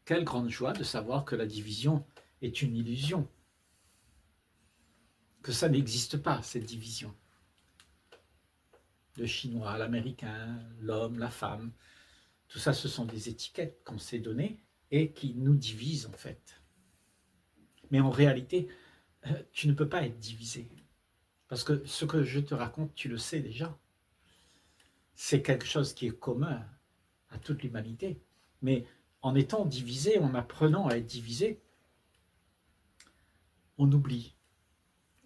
Quelle grande joie de savoir que la division est une illusion, que ça n'existe pas, cette division. Le chinois, l'américain, l'homme, la femme, tout ça, ce sont des étiquettes qu'on s'est données et qui nous divisent en fait. Mais en réalité, tu ne peux pas être divisé. Parce que ce que je te raconte, tu le sais déjà. C'est quelque chose qui est commun à toute l'humanité. Mais en étant divisé, en apprenant à être divisé, on oublie.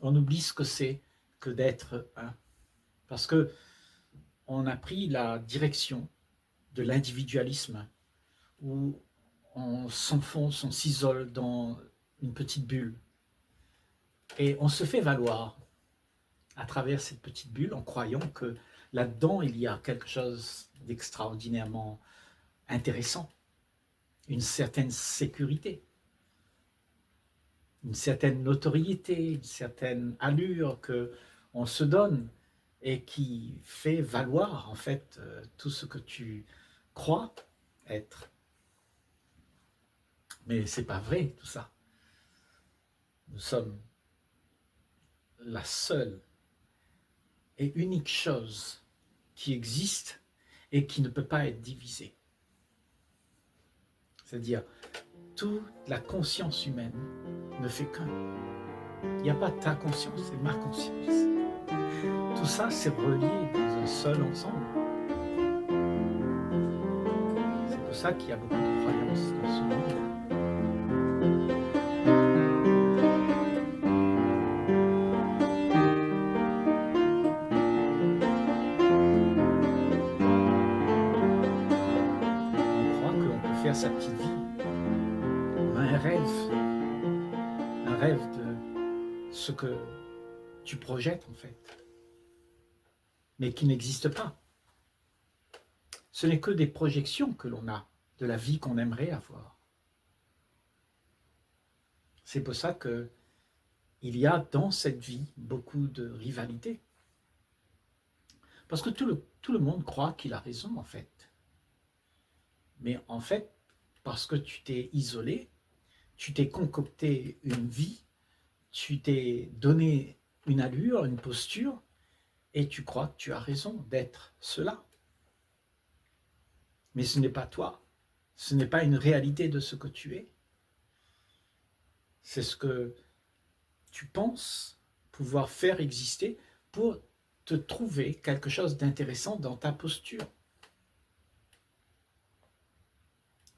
On oublie ce que c'est que d'être un. Parce que on a pris la direction de l'individualisme où on s'enfonce, on s'isole dans une petite bulle. Et on se fait valoir à travers cette petite bulle en croyant que là-dedans, il y a quelque chose d'extraordinairement intéressant, une certaine sécurité, une certaine notoriété, une certaine allure qu'on se donne et qui fait valoir en fait tout ce que tu crois être. Mais c'est pas vrai tout ça. Nous sommes la seule et unique chose qui existe et qui ne peut pas être divisée. C'est-à-dire, toute la conscience humaine ne fait qu'un. Il n'y a pas ta conscience, c'est ma conscience. Tout ça, c'est relié dans un seul ensemble. C'est pour ça qu'il y a beaucoup de croyances dans ce monde. On croit qu'on peut faire sa petite vie. On a un rêve de ce que tu projettes en fait, mais qui n'existe pas. Ce n'est que des projections que l'on a de la vie qu'on aimerait avoir. C'est pour ça qu'il y a dans cette vie beaucoup de rivalité. Parce que tout le monde croit qu'il a raison en fait. Mais en fait, parce que tu t'es isolé, tu t'es concocté une vie, tu t'es donné une allure, une posture, et tu crois que tu as raison d'être cela. Mais ce n'est pas toi, ce n'est pas une réalité de ce que tu es. C'est ce que tu penses pouvoir faire exister pour te trouver quelque chose d'intéressant dans ta posture.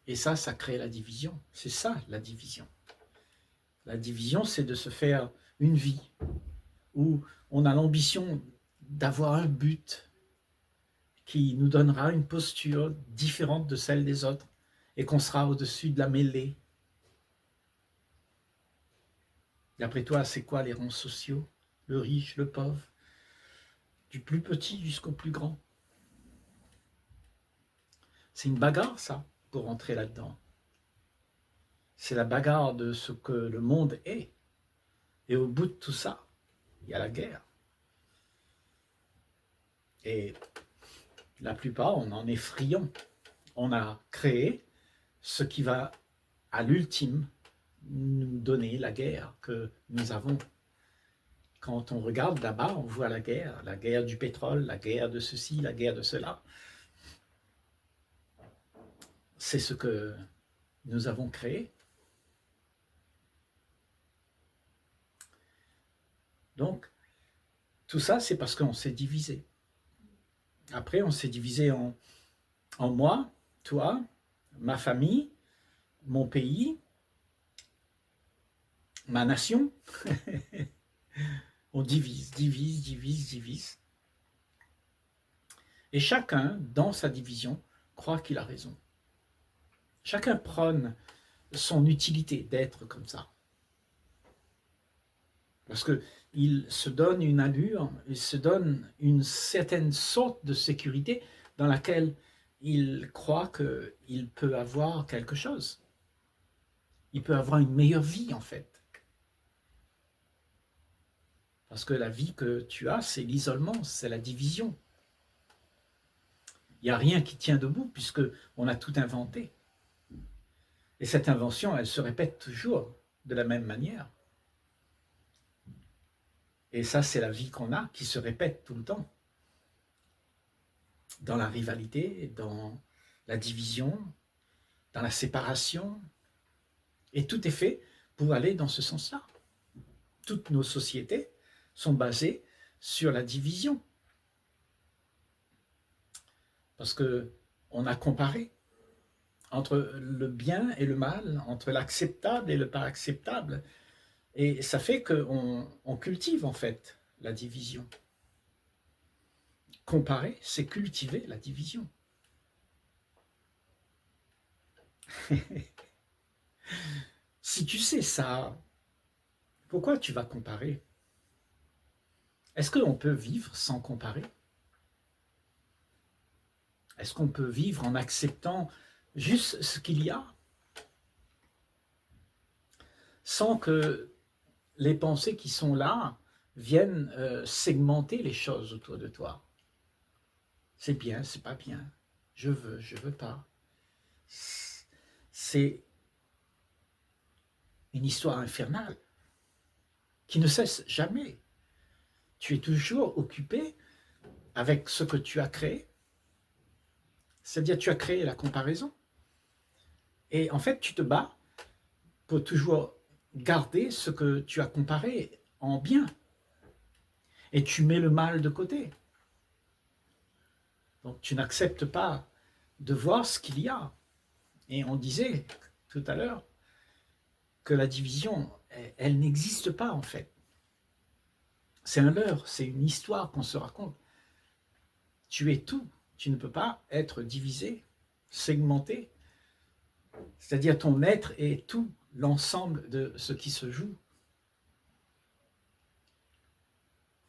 Et ça crée la division. C'est ça, la division. La division, c'est de se faire une vie où on a l'ambition d'avoir un but qui nous donnera une posture différente de celle des autres et qu'on sera au-dessus de la mêlée. D'après toi, c'est quoi les rangs sociaux? Le riche, le pauvre, du plus petit jusqu'au plus grand. C'est une bagarre, ça, pour rentrer là-dedans. C'est la bagarre de ce que le monde est. Et au bout de tout ça, il y a la guerre. Et la plupart, on en est friand. On a créé ce qui va, à l'ultime, nous donner la guerre que nous avons. Quand on regarde là-bas, on voit la guerre du pétrole, la guerre de ceci, la guerre de cela. C'est ce que nous avons créé. Donc, tout ça, c'est parce qu'on s'est divisé. Après, on s'est divisé en moi, toi, ma famille, mon pays, ma nation. On divise. Et chacun, dans sa division, croit qu'il a raison. Chacun prône son utilité d'être comme ça. Parce qu'il se donne une allure, il se donne une certaine sorte de sécurité dans laquelle il croit qu'il peut avoir quelque chose. Il peut avoir une meilleure vie, en fait. Parce que la vie que tu as, c'est l'isolement, c'est la division. Il n'y a rien qui tient debout puisqu'on a tout inventé. Et cette invention, elle se répète toujours de la même manière. Et ça, c'est la vie qu'on a, qui se répète tout le temps. Dans la rivalité, dans la division, dans la séparation. Et tout est fait pour aller dans ce sens-là. Toutes nos sociétés sont basées sur la division. Parce qu'on a comparé entre le bien et le mal, entre l'acceptable et le pas acceptable. Et ça fait qu'on cultive en fait la division. Comparer, c'est cultiver la division. Si tu sais ça, pourquoi tu vas comparer? Est-ce qu'on peut vivre sans comparer? Est-ce qu'on peut vivre en acceptant juste ce qu'il y a, sans que les pensées qui sont là viennent segmenter les choses autour de toi? C'est bien, c'est pas bien. Je veux pas. C'est une histoire infernale qui ne cesse jamais. Tu es toujours occupé avec ce que tu as créé. C'est-à-dire, tu as créé la comparaison. Et en fait, tu te bats pour toujours garder ce que tu as comparé en bien. Et tu mets le mal de côté. Donc, tu n'acceptes pas de voir ce qu'il y a. Et on disait tout à l'heure que la division, elle n'existe pas en fait. C'est un leurre, c'est une histoire qu'on se raconte. Tu es tout, tu ne peux pas être divisé, segmenté. C'est-à-dire ton être est tout l'ensemble de ce qui se joue.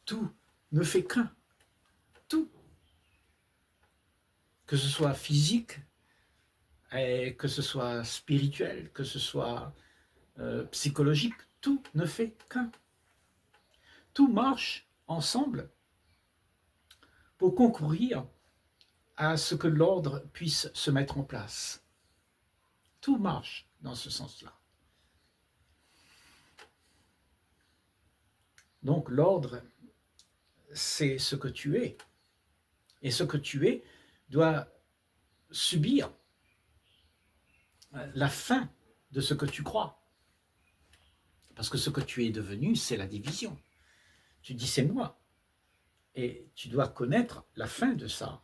Tout ne fait qu'un, tout. Que ce soit physique, que ce soit spirituel, que ce soit psychologique, tout ne fait qu'un. Tout marche ensemble pour concourir à ce que l'ordre puisse se mettre en place. Tout marche dans ce sens-là. Donc l'ordre, c'est ce que tu es. Et ce que tu es doit subir la fin de ce que tu crois. Parce que ce que tu es devenu, c'est la division. Tu dis c'est moi. Et tu dois connaître la fin de ça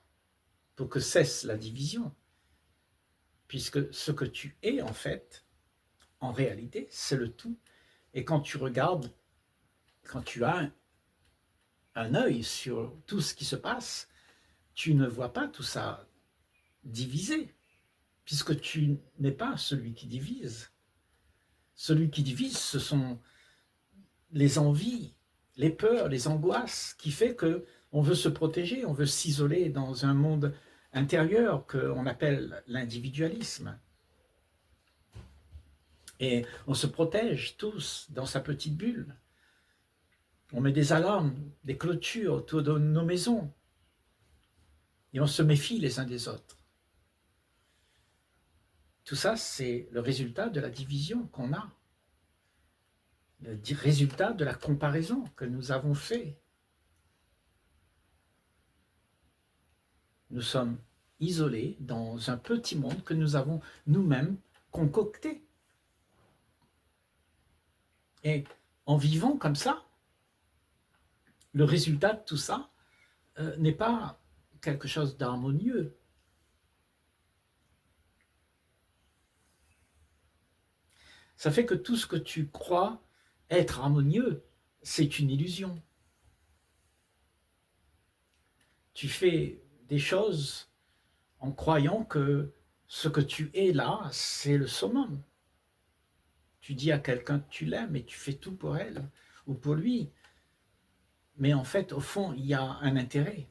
pour que cesse la division. Puisque ce que tu es en fait, en réalité, c'est le tout. Et quand tu regardes, quand tu as un œil sur tout ce qui se passe, tu ne vois pas tout ça divisé, puisque tu n'es pas celui qui divise. Celui qui divise, ce sont les envies, les peurs, les angoisses, qui fait qu'on veut se protéger, on veut s'isoler dans un monde intérieur qu'on appelle l'individualisme. Et on se protège tous dans sa petite bulle. On met des alarmes, des clôtures autour de nos maisons. Et on se méfie les uns des autres. Tout ça, c'est le résultat de la division qu'on a. Le résultat de la comparaison que nous avons fait. Nous sommes isolés dans un petit monde que nous avons nous-mêmes concocté. Et en vivant comme ça, le résultat de tout ça n'est pas quelque chose d'harmonieux. Ça fait que tout ce que tu crois être harmonieux, c'est une illusion. Tu fais des choses en croyant que ce que tu es là, c'est le summum. Tu dis à quelqu'un que tu l'aimes et tu fais tout pour elle ou pour lui. Mais en fait, au fond, il y a un intérêt.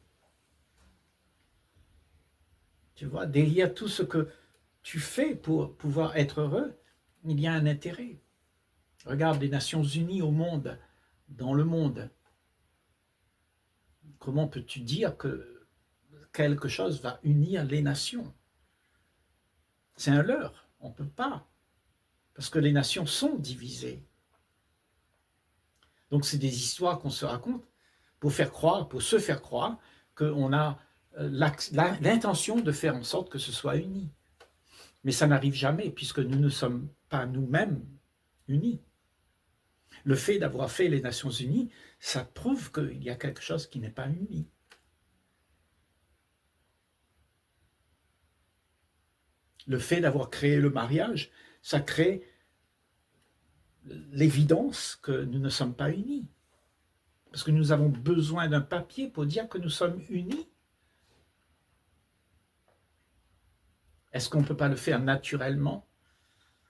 Tu vois, derrière tout ce que tu fais pour pouvoir être heureux, il y a un intérêt. Regarde les Nations Unies au monde, dans le monde. Comment peux-tu dire que quelque chose va unir les nations? C'est un leurre, on ne peut pas. Parce que les nations sont divisées. Donc c'est des histoires qu'on se raconte pour se faire croire qu'on a l'intention de faire en sorte que ce soit uni. Mais ça n'arrive jamais puisque nous ne sommes pas nous-mêmes unis. Le fait d'avoir fait les Nations Unies, ça prouve qu'il y a quelque chose qui n'est pas uni. Le fait d'avoir créé le mariage, ça crée l'évidence que nous ne sommes pas unis. Parce que nous avons besoin d'un papier pour dire que nous sommes unis. Est-ce qu'on ne peut pas le faire naturellement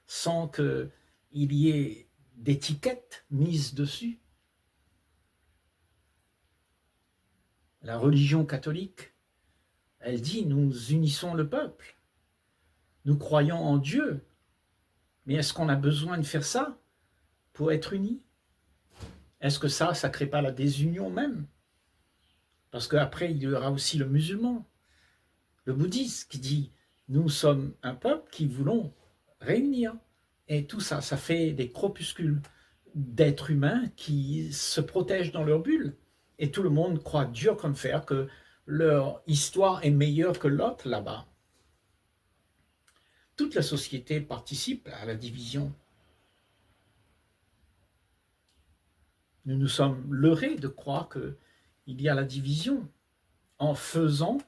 sans qu'il y ait d'étiquettes mises dessus? La religion catholique, elle dit nous unissons le peuple. Nous croyons en Dieu. Mais est-ce qu'on a besoin de faire ça pour être unis? Est-ce que ça ne crée pas la désunion même? Parce qu'après, il y aura aussi le musulman, le bouddhiste qui dit nous sommes un peuple qui voulons réunir. Et tout ça, ça fait des corpuscules d'êtres humains qui se protègent dans leur bulle. Et tout le monde croit dur comme fer que leur histoire est meilleure que l'autre là-bas. Toute la société participe à la division. Nous nous sommes leurrés de croire qu'il y a la division en faisant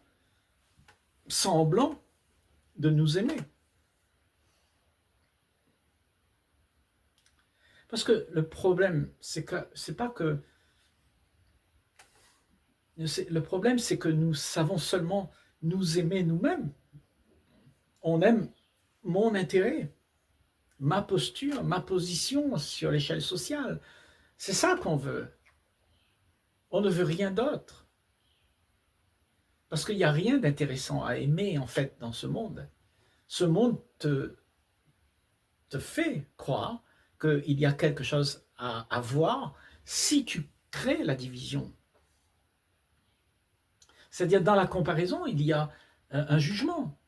semblant de nous aimer. Parce que le problème, c'est que nous savons seulement nous aimer nous-mêmes. On aime mon intérêt, ma posture, ma position sur l'échelle sociale. C'est ça qu'on veut. On ne veut rien d'autre. Parce qu'il n'y a rien d'intéressant à aimer, en fait, dans ce monde. Ce monde te fait croire qu'il y a quelque chose à avoir si tu crées la division. C'est-à-dire, dans la comparaison, il y a un jugement.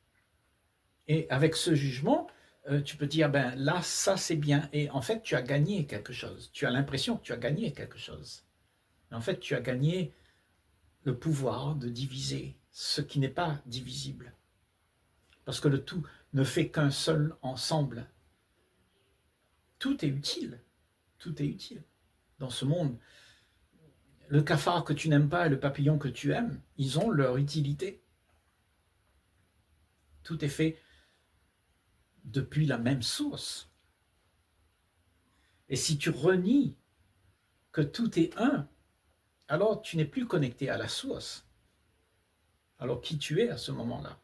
Et avec ce jugement, tu peux dire, ben là, ça c'est bien. Et en fait, tu as gagné quelque chose. Tu as l'impression que tu as gagné quelque chose. Mais en fait, tu as gagné le pouvoir de diviser ce qui n'est pas divisible. Parce que le tout ne fait qu'un seul ensemble. Tout est utile. Tout est utile. Dans ce monde, le cafard que tu n'aimes pas et le papillon que tu aimes, ils ont leur utilité. Tout est fait depuis la même source. Et si tu renies que tout est un, alors tu n'es plus connecté à la source. Alors qui tu es à ce moment-là?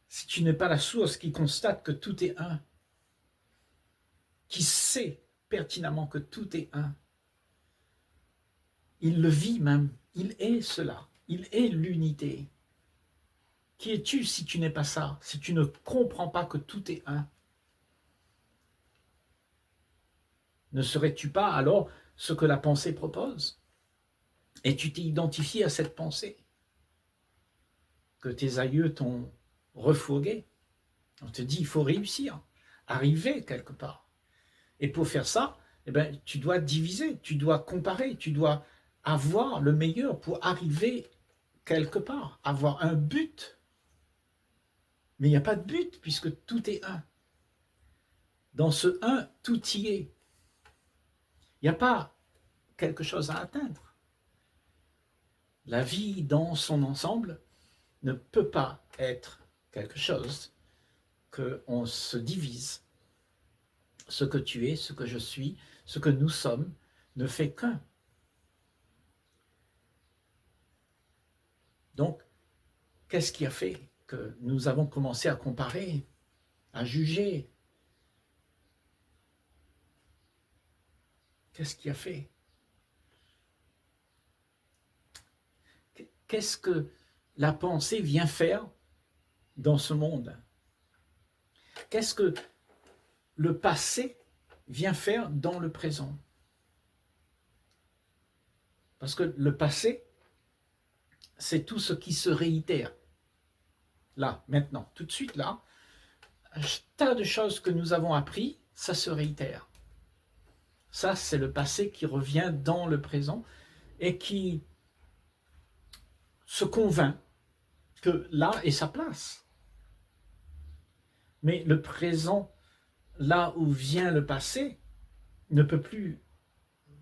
Si tu n'es pas la source qui constate que tout est un, qui sait pertinemment que tout est un, il le vit même, il est cela, il est l'unité. Qui es-tu si tu n'es pas ça, si tu ne comprends pas que tout est un? Ne serais-tu pas alors ce que la pensée propose? Et tu t'es identifié à cette pensée que tes aïeux t'ont refourgué. On te dit, il faut réussir, arriver quelque part. Et pour faire ça, eh ben, tu dois diviser, tu dois comparer, tu dois avoir le meilleur pour arriver quelque part, avoir un but. Mais il n'y a pas de but puisque tout est un. Dans ce un, tout y est. Il n'y a pas quelque chose à atteindre. La vie dans son ensemble ne peut pas être quelque chose qu'on se divise. Ce que tu es, ce que je suis, ce que nous sommes, ne fait qu'un. Donc, qu'est-ce qui a fait que nous avons commencé à comparer, à juger? Qu'est-ce qui a fait? Qu'est-ce que la pensée vient faire dans ce monde? Qu'est-ce que le passé vient faire dans le présent? Parce que le passé, c'est tout ce qui se réitère. Là, maintenant, tout de suite là, tas de choses que nous avons appris, ça se réitère. Ça, c'est le passé qui revient dans le présent et qui se convainc que là est sa place. Mais le présent, là où vient le passé, ne peut plus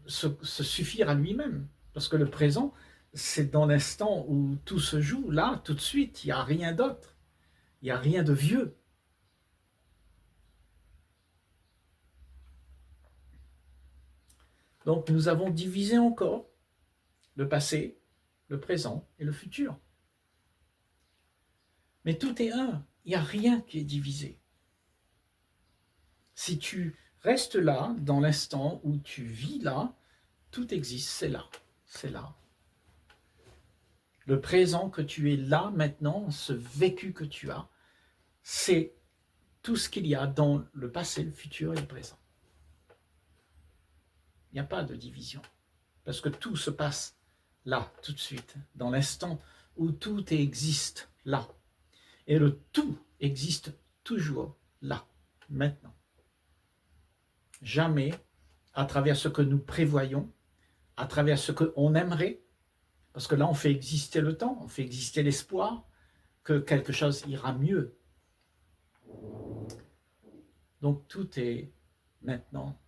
se suffire à lui-même. Parce que le présent, c'est dans l'instant où tout se joue, là, tout de suite, il n'y a rien d'autre. Il n'y a rien de vieux. Donc nous avons divisé encore le passé, le présent et le futur. Mais tout est un, il n'y a rien qui est divisé. Si tu restes là, dans l'instant où tu vis là, tout existe, c'est là, c'est là. Le présent que tu es là maintenant, ce vécu que tu as, c'est tout ce qu'il y a dans le passé, le futur et le présent. Il n'y a pas de division, parce que tout se passe là, tout de suite, dans l'instant où tout existe là. Et le tout existe toujours là, maintenant. Jamais à travers ce que nous prévoyons, à travers ce qu'on aimerait, parce que là on fait exister le temps, on fait exister l'espoir que quelque chose ira mieux. Donc tout est maintenant.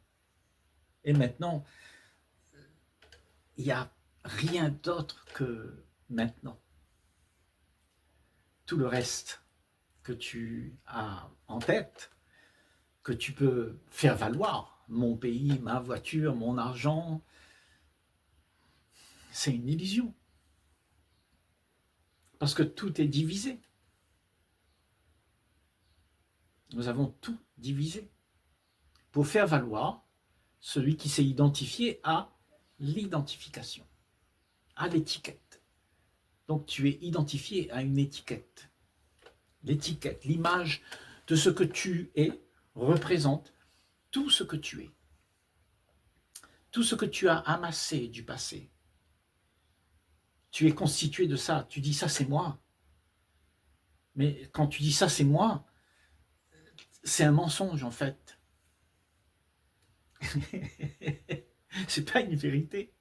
Et maintenant, il n'y a rien d'autre que maintenant. Tout le reste que tu as en tête, que tu peux faire valoir, mon pays, ma voiture, mon argent, c'est une illusion. Parce que tout est divisé. Nous avons tout divisé pour faire valoir celui qui s'est identifié à l'identification, à l'étiquette. Donc tu es identifié à une étiquette. L'étiquette, l'image de ce que tu es représente tout ce que tu es. Tout ce que tu as amassé du passé. Tu es constitué de ça. Tu dis ça c'est moi. Mais quand tu dis ça c'est moi, c'est un mensonge en fait. C'est pas une vérité.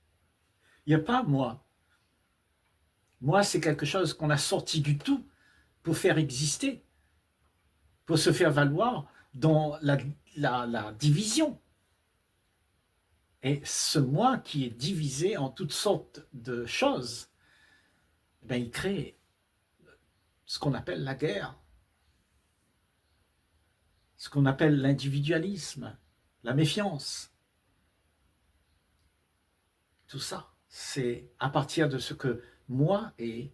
Il n'y a pas moi. Moi, c'est quelque chose qu'on a sorti du tout pour faire exister, pour se faire valoir dans la division. Et ce moi qui est divisé en toutes sortes de choses, ben, il crée ce qu'on appelle la guerre, ce qu'on appelle l'individualisme, la méfiance. Tout ça, c'est à partir de ce que moi est.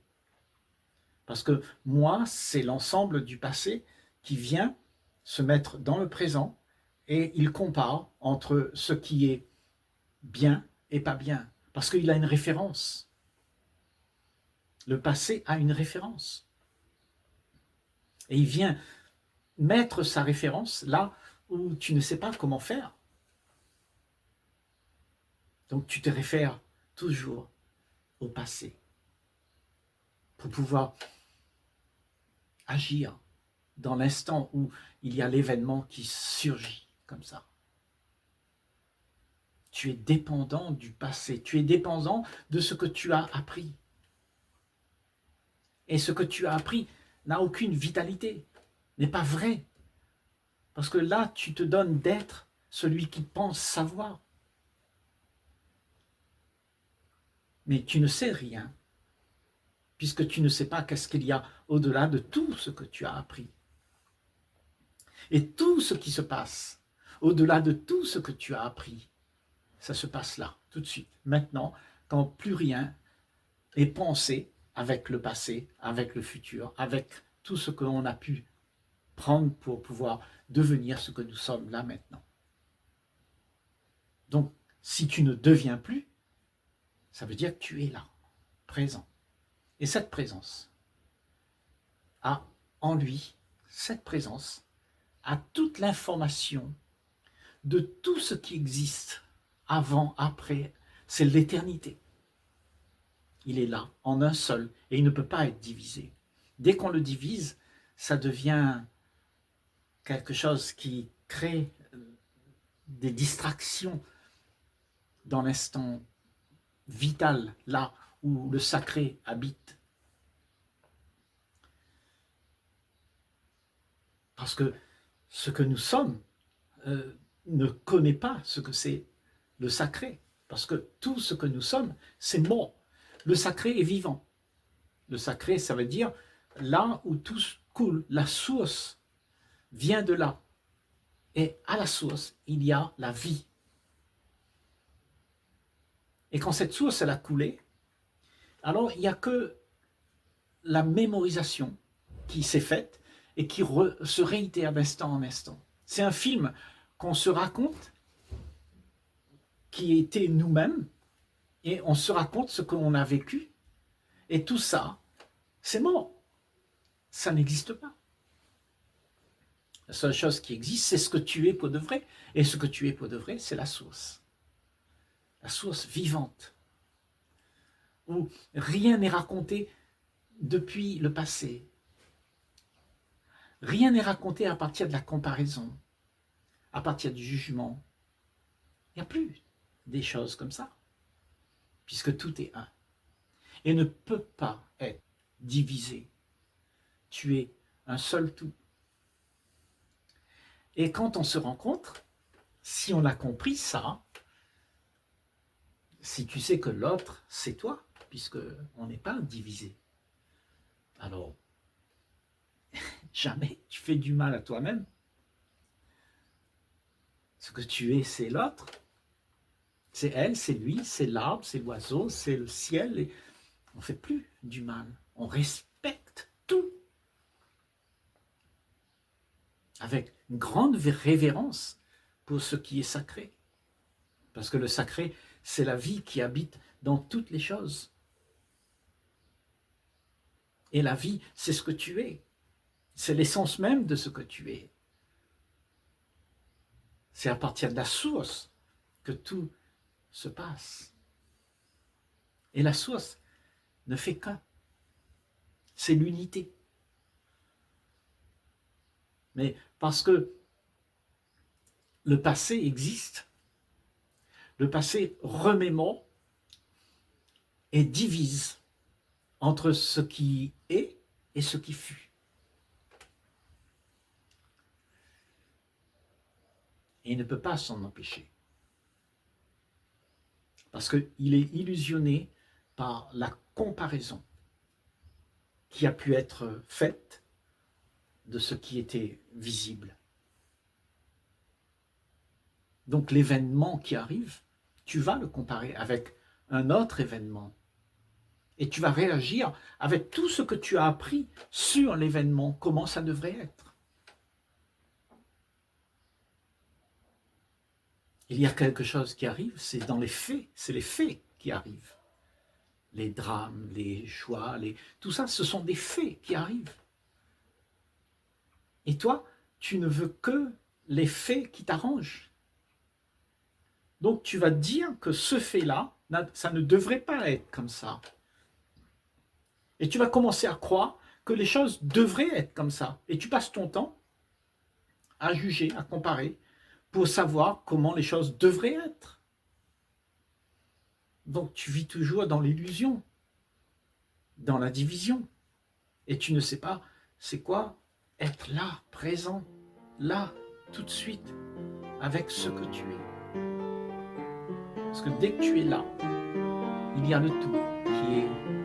Parce que moi, c'est l'ensemble du passé qui vient se mettre dans le présent et il compare entre ce qui est bien et pas bien. Parce qu'il a une référence. Le passé a une référence. Et il vient mettre sa référence là où tu ne sais pas comment faire. Donc tu te réfères toujours au passé pour pouvoir agir dans l'instant où il y a l'événement qui surgit comme ça. Tu es dépendant du passé, tu es dépendant de ce que tu as appris. Et ce que tu as appris n'a aucune vitalité, n'est pas vrai. Parce que là, tu te donnes d'être celui qui pense savoir. Mais tu ne sais rien, puisque tu ne sais pas qu'est-ce qu'il y a au-delà de tout ce que tu as appris. Et tout ce qui se passe, au-delà de tout ce que tu as appris, ça se passe là, tout de suite, maintenant, quand plus rien est pensé avec le passé, avec le futur, avec tout ce que l'on a pu prendre pour pouvoir devenir ce que nous sommes là maintenant. Donc, si tu ne deviens plus, ça veut dire que tu es là, présent. Et cette présence a en lui, cette présence a toute l'information de tout ce qui existe avant, après, c'est l'éternité. Il est là, en un seul, et il ne peut pas être divisé. Dès qu'on le divise, ça devient quelque chose qui crée des distractions dans l'instant vital, là où le sacré habite. Parce que ce que nous sommes ne connaît pas ce que c'est le sacré. Parce que tout ce que nous sommes, c'est mort. Le sacré est vivant. Le sacré, ça veut dire là où tout coule, la source vient de là. Et à la source, il y a la vie. Et quand cette source, elle a coulé, alors il n'y a que la mémorisation qui s'est faite et qui se réitère d'instant en instant. C'est un film qu'on se raconte, qui était nous-mêmes, et on se raconte ce qu'on a vécu, et tout ça, c'est mort. Ça n'existe pas. La seule chose qui existe, c'est ce que tu es pour de vrai, et ce que tu es pour de vrai, c'est la source vivante, où rien n'est raconté depuis le passé. Rien n'est raconté à partir de la comparaison, à partir du jugement. Il n'y a plus des choses comme ça, puisque tout est un. Et ne peut pas être divisé. Tu es un seul tout. Et quand on se rencontre, si on a compris ça, si tu sais que l'autre, c'est toi, puisqu'on n'est pas divisé, alors jamais tu fais du mal à toi-même. Ce que tu es, c'est l'autre. C'est elle, c'est lui, c'est l'arbre, c'est l'oiseau, c'est le ciel. Et on ne fait plus du mal. On respecte tout. Avec une grande révérence pour ce qui est sacré. Parce que le sacré, c'est la vie qui habite dans toutes les choses. Et la vie, c'est ce que tu es. C'est l'essence même de ce que tu es. C'est à partir de la source que tout se passe. Et la source ne fait qu'un. C'est l'unité. Mais parce que le passé existe, le passé remémore et divise entre ce qui est et ce qui fut. Et il ne peut pas s'en empêcher. Parce qu'il est illusionné par la comparaison qui a pu être faite de ce qui était visible. Donc l'événement qui arrive, tu vas le comparer avec un autre événement. Et tu vas réagir avec tout ce que tu as appris sur l'événement, comment ça devrait être. Il y a quelque chose qui arrive, c'est dans les faits, c'est les faits qui arrivent. Les drames, les choix, tout ça, ce sont des faits qui arrivent. Et toi, tu ne veux que les faits qui t'arrangent. Donc tu vas dire que ce fait-là, ça ne devrait pas être comme ça. Et tu vas commencer à croire que les choses devraient être comme ça. Et tu passes ton temps à juger, à comparer, pour savoir comment les choses devraient être. Donc tu vis toujours dans l'illusion, dans la division. Et tu ne sais pas c'est quoi être là, présent, là, tout de suite, avec ce que tu es. Parce que dès que tu es là, il y a le tout qui est